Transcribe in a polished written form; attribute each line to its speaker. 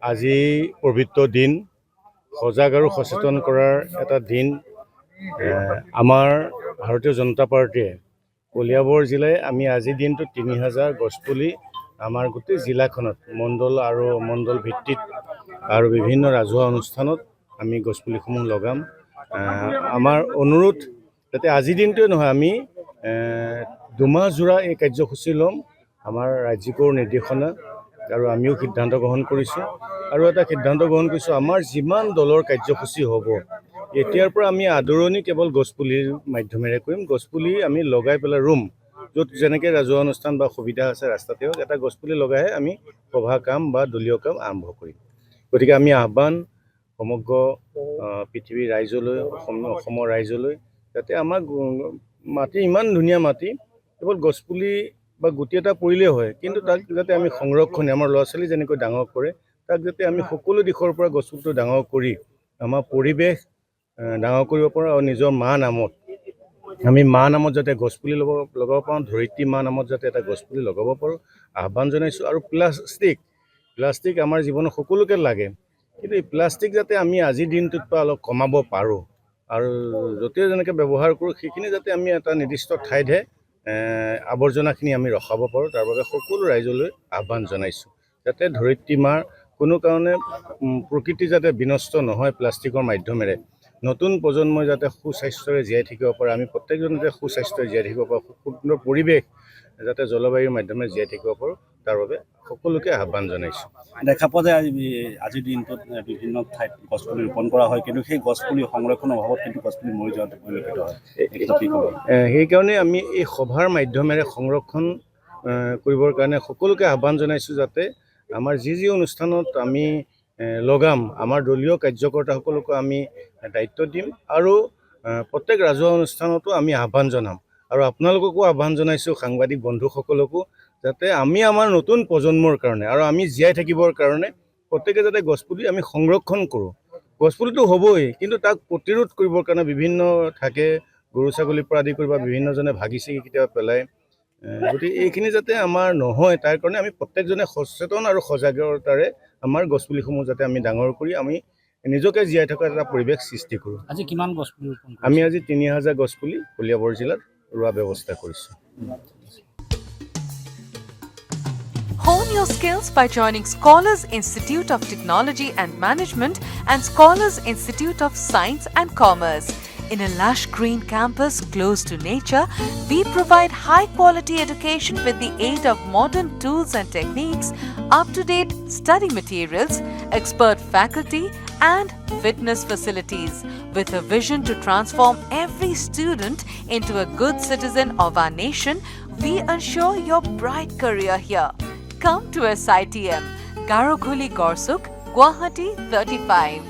Speaker 1: আজি পবিত্ৰ দিন, সজাগ আৰু সচেতন কৰাৰ এটা দিন। আমাৰ ভাৰতীয় জনতা পাৰ্টীয়ে কলিয়াবৰ জিলাই আমি আজিৰ দিনটো ৩,০০০ গছপুলি আমাৰ গোটেই জিলাখনত মণ্ডল ভিত্তিত আৰু বিভিন্ন ৰাজহুৱা অনুষ্ঠানত আমি গছপুলিসমূহ লগাম। আমাৰ অনুৰোধ যাতে আজিৰ দিনটোৱে নহয়, আমি দুমাহজোৰা এই কাৰ্যসূচী ল'ম। আমাৰ ৰাজ্যিকৰ নিৰ্দেশনা আৰু আমিও সিদ্ধান্ত গ্ৰহণ কৰিছোঁ। আৰু এটা সিদ্ধান্ত গ্ৰহণ কৰিছোঁ, আমাৰ যিমান দলৰ কাৰ্যসূচী হ'ব, এতিয়াৰ পৰা আমি আদৰণি কেৱল গছপুলিৰ মাধ্যমেৰে কৰিম। গছপুলি আমি লগাই পেলাই ৰুম, য'ত যেনেকৈ ৰাজহুৱা অনুষ্ঠান বা সুবিধা আছে ৰাস্তাতে হওক, এটা গছপুলি লগাইহে আমি সভা কাম বা দলীয় কাম আৰম্ভ কৰিম। গতিকে আমি আহ্বান সমগ্ৰ পৃথিৱীৰ ৰাইজলৈ, অসমৰ ৰাইজলৈ, যাতে আমাৰ মাটি ইমান ধুনীয়া মাটি, কেৱল গছপুলি বা গুটি এটা পৰিলেই হয়, কিন্তু তাক যাতে আমি সংৰক্ষণে আমাৰ ল'ৰা ছোৱালী যেনেকৈ ডাঙৰ কৰে, তাক যাতে আমি সকলো দিশৰ পৰা গছপুলিটো ডাঙৰ কৰি আমাৰ পৰিৱেশ ডাঙৰ কৰিব পাৰোঁ। আৰু নিজৰ মা নামত আমি যাতে গছপুলি লগাব পাৰোঁ, ধৰিত্ৰী মা নামত যাতে এটা গছপুলি লগাব পাৰোঁ, আহ্বান জনাইছোঁ। আৰু প্লাষ্টিক আমাৰ জীৱনত সকলোকে লাগে, কিন্তু এই প্লাষ্টিক যাতে আমি আজিৰ দিনটোত পৰা অলপ কমাব পাৰোঁ, আৰু য'তে যেনেকৈ ব্যৱহাৰ কৰোঁ সেইখিনি যাতে আমি এটা নিৰ্দিষ্ট ঠাইতহে আৱৰ্জনাখিনি আমি ৰখাব পাৰোঁ, তাৰ বাবে সকলো ৰাইজলৈ আহ্বান জনাইছোঁ। যাতে ধৰিত্ৰী মাৰ কোনো কাৰণে প্ৰকৃতি যাতে বিনষ্ট নহয় প্লাষ্টিকৰ মাধ্যমেৰে, নতুন প্ৰজন্মই যাতে সুস্বাস্থ্যৰে জীয়াই থাকিব পাৰে, আমি প্ৰত্যেকজন যাতে সুস্বাস্থ্যৰে জীয়াই থাকিব পাৰোঁ, সুন্দৰ পৰিৱেশ যাতে জলবায়ুৰ মাধ্যমেৰে জীয়াই থাকিব পাৰোঁ, তাৰ বাবে সকলোকে আহ্বান জনাইছোঁ।
Speaker 2: দেখা পোৱা যায় আজিৰ দিনটোত বিভিন্ন ঠাইত গছপুলি ৰোপণ কৰা হয়, কিন্তু সেই গছপুলি সংৰক্ষণৰ অভাৱত কিন্তু গছপুলি মৰি যোৱাটো পৰিলক্ষিত হয়।
Speaker 1: সেইকাৰণে আমি এই সভাৰ মাধ্যমেৰে সংৰক্ষণ কৰিবৰ কাৰণে সকলোকে আহ্বান জনাইছোঁ, যাতে আমাৰ যি অনুষ্ঠানত আমি লগাম, আমাৰ দলীয় কাৰ্যকৰ্তাসকলকো আমি দায়িত্ব দিম, আৰু প্ৰত্যেক ৰাজহুৱা অনুষ্ঠানতো আমি আহ্বান জনাম। আৰু আপোনালোককো আহ্বান জনাইছোঁ, সাংবাদিক বন্ধুসকলকো, যাতে আমি আমাৰ নতুন প্ৰজন্মৰ কাৰণে আৰু আমি জীয়াই থাকিবৰ কাৰণে প্ৰত্যেকে যাতে গছপুলি আমি সংৰক্ষণ কৰোঁ। গছপুলিটো হ'বই, কিন্তু তাক প্ৰতিৰোধ কৰিবৰ কাৰণে বিভিন্ন থাকে, গৰু ছাগলীৰ পৰা আদি কৰি বা বিভিন্নজনে ভাগি ছিগি কেতিয়াবা পেলায়। গতিকে এইখিনি যাতে আমাৰ নহয়, তাৰ কাৰণে আমি প্ৰত্যেকজনে সচেতন আৰু সজাগতাৰে আমাৰ গছপুলিসমূহ যাতে আমি ডাঙৰ কৰি আমি নিজকে জীয়াই থকা এটা পৰিৱেশ সৃষ্টি কৰোঁ।
Speaker 2: আজি কিমান গছপুলি ৰোপণ?
Speaker 1: আমি আজি ৩,০০০ গছপুলি কলিয়াবৰ জিলাত ৰোৱা ব্যৱস্থা কৰিছোঁ।
Speaker 3: Hone your skills by joining Scholars Institute of Technology and Management and Scholars Institute of Science and Commerce. In a lush green campus close to nature, we provide high-quality education with the aid of modern tools and techniques, up-to-date study materials, expert faculty, and fitness facilities. With a vision to transform every student into a good citizen of our nation, we ensure your bright career here. Come to SITM, Garokhuli Gorsuk, Guwahati 35.